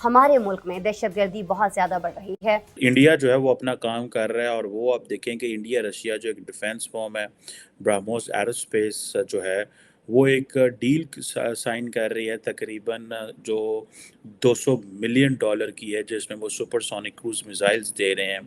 ہمارے ملک میں دہشت گردی بہت زیادہ بڑھ رہی ہے۔ انڈیا جو ہے وہ اپنا کام کر رہا ہے، اور وہ آپ دیکھیں کہ انڈیا رشیا جو ایک ڈیفینس فارم ہے، برہموس ایروسپیس جو ہے وہ ایک ڈیل سائن کر رہی ہے تقریباً جو $200 ملین کی ہے، جس میں وہ سپر سونک کروز میزائلز دے رہے ہیں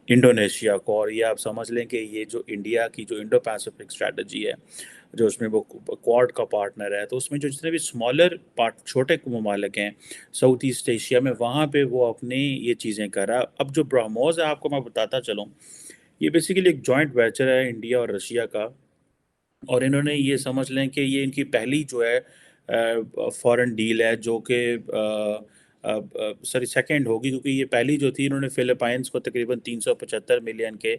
انڈونیشیا کو۔ اور یہ آپ سمجھ لیں کہ یہ جو انڈیا کی جو انڈو پیسفک اسٹریٹجی ہے، جو اس میں وہ کوارڈ کا پارٹنر ہے، تو اس میں جو جتنے بھی اسمالر چھوٹے ممالک ہیں ساؤتھ ایسٹ ایشیا میں، وہاں پہ وہ اپنی یہ چیزیں کر رہا ہے۔ اب جو برہموس ہے، آپ کو میں بتاتا چلوں، یہ بیسیکلی ایک جوائنٹ ویچر ہے انڈیا اور رشیا کا، اور انہوں نے یہ سمجھ لیں کہ یہ ان کی پہلی جو ہے فورن ڈیل ہے، جو کہ سیکنڈ ہوگی، کیونکہ یہ پہلی جو تھی انہوں نے فلپائنس کو تقریباً 375 ملین کے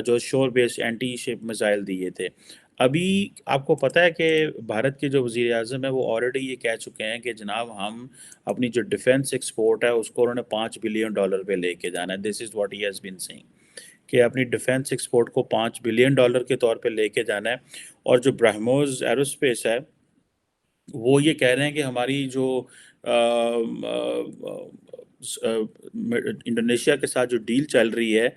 جو شور بیس اینٹی شپ میزائل دیے تھے۔ ابھی آپ کو پتہ ہے کہ بھارت کے جو وزیر اعظم ہے وہ آلریڈی یہ کہہ چکے ہیں کہ جناب ہم اپنی جو ڈیفینس ایکسپورٹ ہے اس کو انہوں نے $5 بلین پہ لے کے جانا ہے۔ This is what he has been seeing, کہ اپنی ڈیفینس ایکسپورٹ کو $5 بلین کے طور پہ لے کے جانا ہے۔ اور جو برہموس ایروسپیس ہے وہ یہ کہہ رہے ہیں کہ ہماری جو انڈونیشیا کے ساتھ جو ڈیل چل رہی ہے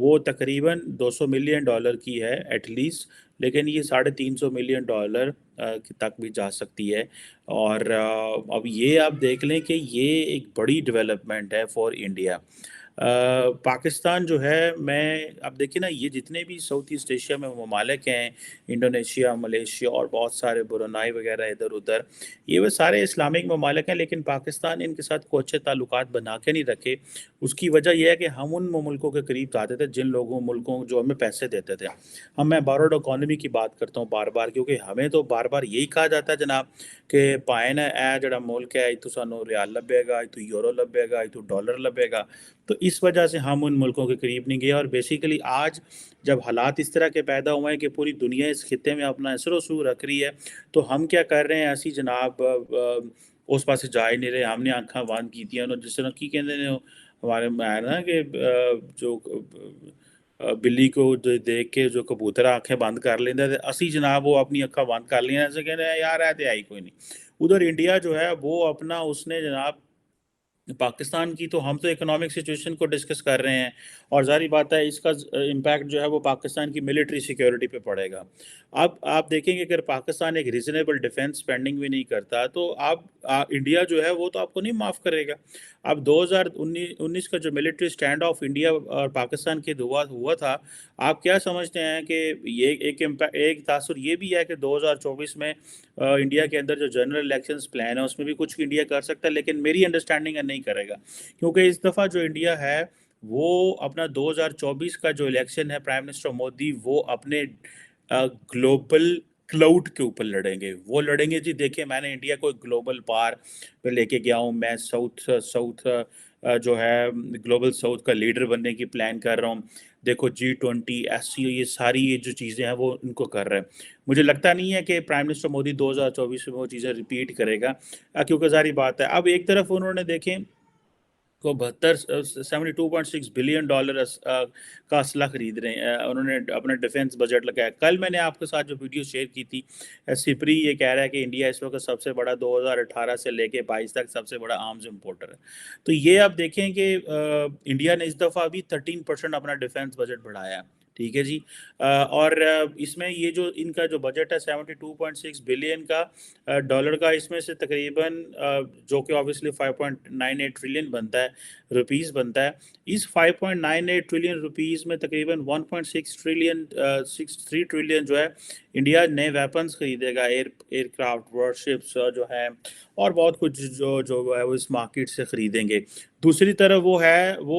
وہ تقریباً $200 ملین کی ہے ایٹ لیسٹ، لیکن یہ $350 ملین تک بھی جا سکتی ہے۔ اور اب یہ آپ دیکھ لیں کہ یہ ایک بڑی ڈیولپمنٹ ہے فار انڈیا۔ پاکستان جو ہے، میں اب دیکھیں نا، یہ جتنے بھی ساؤتھ ایسٹ ایشیا میں ممالک ہیں، انڈونیشیا، ملیشیا اور بہت سارے برونائی وغیرہ ادھر ادھر، یہ وہ سارے اسلامک ممالک ہیں، لیکن پاکستان ان کے ساتھ کوئی اچھے تعلقات بنا کے نہیں رکھے۔ اس کی وجہ یہ ہے کہ ہم ان ملکوں کے قریب جاتے تھے جن ملکوں جو ہمیں پیسے دیتے تھے۔ میں باروڈ اکانومی کی بات کرتا ہوں بار بار، کیونکہ ہمیں تو بار بار یہی کہا جاتا ہے جناب کہ پائن ہے جڑا ملک ہے تو سانو ریال لبے گا، تو یورو لبے گا، تو ڈالر لبے گا۔ تو اس وجہ سے ہم ان ملکوں کے قریب نہیں گئے۔ اور بیسیکلی آج جب حالات اس طرح کے پیدا ہوئے ہیں کہ پوری دنیا اس خطے میں اپنا اثر و رسوخ رکھ رہی ہے، تو ہم کیا کر رہے ہیں؟ ایسی جناب اس پاس جا ہی نہیں رہے، ہم نے آنکھاں بند کی تھیں۔ جس طرح کی کہتے ہیں ہمارے میں ہے نا کہ جو بلی کو دیکھ کے جو کبوتر آنکھیں بند کر لیندے تھے، اسی جناب وہ اپنی آنکھاں بند کر لیا، ایسے کہہ رہے ہیں یار ایتے آئی کوئی نہیں۔ ادھر انڈیا جو ہے وہ اپنا اس نے جناب پاکستان کی، تو ہم تو اکنامک سچویشن کو ڈسکس کر رہے ہیں، اور ظاہری بات ہے اس کا امپیکٹ جو ہے وہ پاکستان کی ملٹری سیکیورٹی پہ پڑے گا۔ اب آپ دیکھیں گے اگر پاکستان ایک ریزنیبل ڈیفینس اسپینڈنگ بھی نہیں کرتا، تو انڈیا جو ہے وہ تو آپ کو نہیں معاف کرے گا۔ اب 2019 کا جو ملٹری سٹینڈ آف انڈیا اور پاکستان کے ہوا تھا، آپ کیا سمجھتے ہیں کہ یہ ایک تاثر یہ بھی ہے کہ 2024 میں انڈیا کے اندر جو جنرل الیکشنز پلان ہے اس میں بھی کچھ انڈیا کر سکتا ہے، لیکن میری انڈرسٹینڈنگ ہے نہیں کرے گا، کیونکہ اس دفعہ جو انڈیا ہے وہ اپنا 2024 کا جو الیکشن ہے، پرائم منسٹر مودی وہ اپنے گلوبل کلاؤڈ کے اوپر لڑیں گے۔ وہ لڑیں گے جی، دیکھیں میں نے انڈیا کو گلوبل پار پہ لے کے گیا ہوں، میں ساؤتھ جو ہے گلوبل ساؤتھ کا لیڈر بننے کی پلان کر رہا ہوں، دیکھو G20 SCO، یہ ساری یہ جو چیزیں ہیں وہ ان کو کر رہے ہیں۔ مجھے لگتا نہیں ہے کہ پرائم منسٹر مودی 2024 میں وہ چیزیں ریپیٹ کرے گا، کیونکہ ظاہری بات ہے اب ایک طرف انہوں نے دیکھیں کو 72.6 بلین ڈالر کا اسلحہ خرید رہے ہیں، انہوں نے اپنا ڈیفینس بجٹ لگایا۔ کل میں نے آپ کے ساتھ جو ویڈیو شیئر کی تھی، سپری یہ کہہ رہا ہے کہ انڈیا اس وقت سب سے بڑا 2018 سے لے کے 22 تک سب سے بڑا آرمز امپورٹر ہے۔ تو یہ آپ دیکھیں کہ انڈیا نے اس دفعہ بھی 13% اپنا ڈیفینس بجٹ بڑھایا ہے، ٹھیک ہے جی۔ اور اس میں یہ جو ان کا جو بجٹ ہے 72.6 بلین کا ڈالر کا، اس میں سے تقریباً جو کہ obviously 5.98 ٹریلین بنتا ہے، روپیز بنتا ہے، اس 5.98 ٹریلین روپیز میں تقریباً 1.63 ٹریلین جو ہے انڈیا نئے ویپنز خریدے گا، ایئر کرافٹ، وارشپس جو ہے، اور بہت کچھ جو ہے وہ اس مارکیٹ سے خریدیں گے۔ دوسری طرف وہ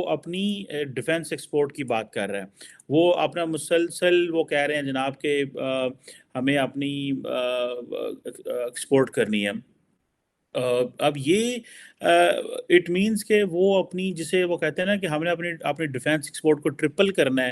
اپنی ڈیفینس ایکسپورٹ کی بات کر رہے ہیں، وہ اپنا مسلسل وہ کہہ رہے ہیں جناب کہ ہمیں اپنی ایکسپورٹ کرنی ہے۔ اب یہ اٹ مینس کہ وہ اپنی، جسے وہ کہتے ہیں نا کہ ہم نے اپنی ڈیفینس ایکسپورٹ کو ٹرپل کرنا ہے،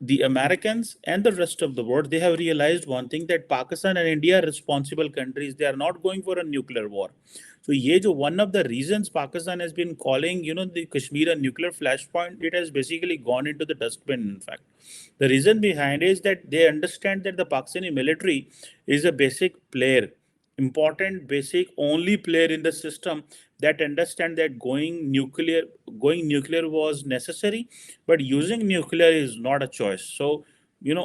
the Americans and the rest of the world, they have realized one thing, that Pakistan and India are responsible countries. They are not going for a nuclear war. So ye jo one of the reasons Pakistan has been calling, the Kashmir a nuclear flashpoint, it has basically gone into the dustbin, in fact. The reason behind is that they understand that the Pakistani military is a basic player, important, basic, only player in the system that understand that going nuclear was necessary, but using nuclear is not a choice. So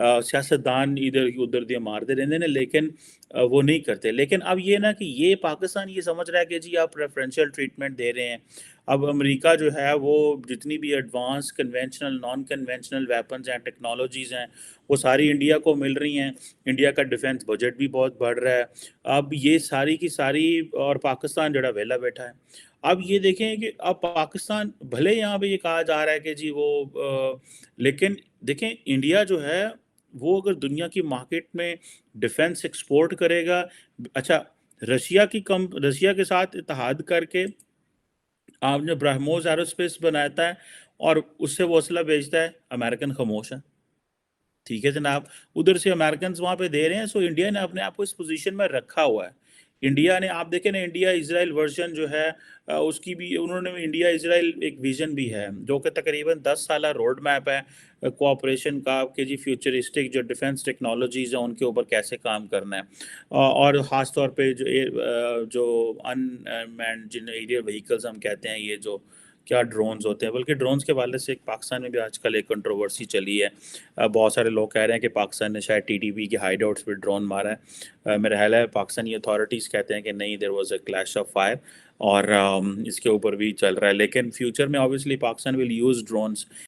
سیاستدان ادھر ادھر دیا مارتے رہتے ہیں لیکن وہ نہیں کرتے. لیکن اب یہ نا کہ یہ پاکستان یہ سمجھ رہا ہے کہ جی آپ پریفرینشیل ٹریٹمنٹ دے رہے ہیں. اب امریکہ جو ہے وہ جتنی بھی advance conventional naan conventional weapons ہیں ٹیکنالوجیز ہیں وہ ساری انڈیا کو مل رہی ہیں. انڈیا کا ڈیفنس بجٹ بھی بہت بڑھ رہا ہے. اب یہ ساری کی ساری اور پاکستان جڑا ویلا بیٹھا ہے. اب یہ دیکھیں کہ اب پاکستان بھلے یہاں پہ یہ کہا جا رہا ہے کہ جی وہ لیکن دیکھیں انڈیا جو ہے وہ اگر دنیا کی مارکیٹ میں ڈیفنس ایکسپورٹ کرے گا. اچھا رشیا کے ساتھ اتحاد کر کے آپ نے برہموس ایروسپیس بناتا ہے اور اس سے وہ اسلحہ بیچتا ہے, امریکن خاموش ہے. ٹھیک ہے جناب, ادھر سے امریکنز وہاں پہ دے رہے ہیں. سو انڈیا نے اپنے آپ کو اس پوزیشن میں رکھا ہوا ہے. انڈیا نے آپ دیکھیں نا انڈیا اسرائیل ورژن جو ہے اس کی بھی انہوں نے انڈیا اسرائیل ایک ویژن بھی ہے جو کہ تقریباً 10 سالہ روڈ میپ ہے کوآپریشن کا کہ جی فیوچرسٹک جو ڈیفنس ٹیکنالوجیز ہیں ان کے اوپر کیسے کام کرنا ہے. اور خاص طور پہ جو ان مینڈ جن ایریئر وہیکلز ہم کہتے ہیں یہ جو کیا ڈرونز ہوتے ہیں, بلکہ ڈرونز کے حوالے سے پاکستان میں بھی آج کل ایک کنٹروورسی چلی ہے. بہت سارے لوگ کہہ رہے ہیں کہ پاکستان نے شاید TTP کے ہائیڈ آؤٹس پہ ڈرون مارا ہے. میرا خیال ہے پاکستانی اتھارٹیز کہتے ہیں کہ نہیں, there was a clash of fire اور اس کے اوپر بھی چل رہا ہے. لیکن فیوچر میں obviously Pakistan will use drones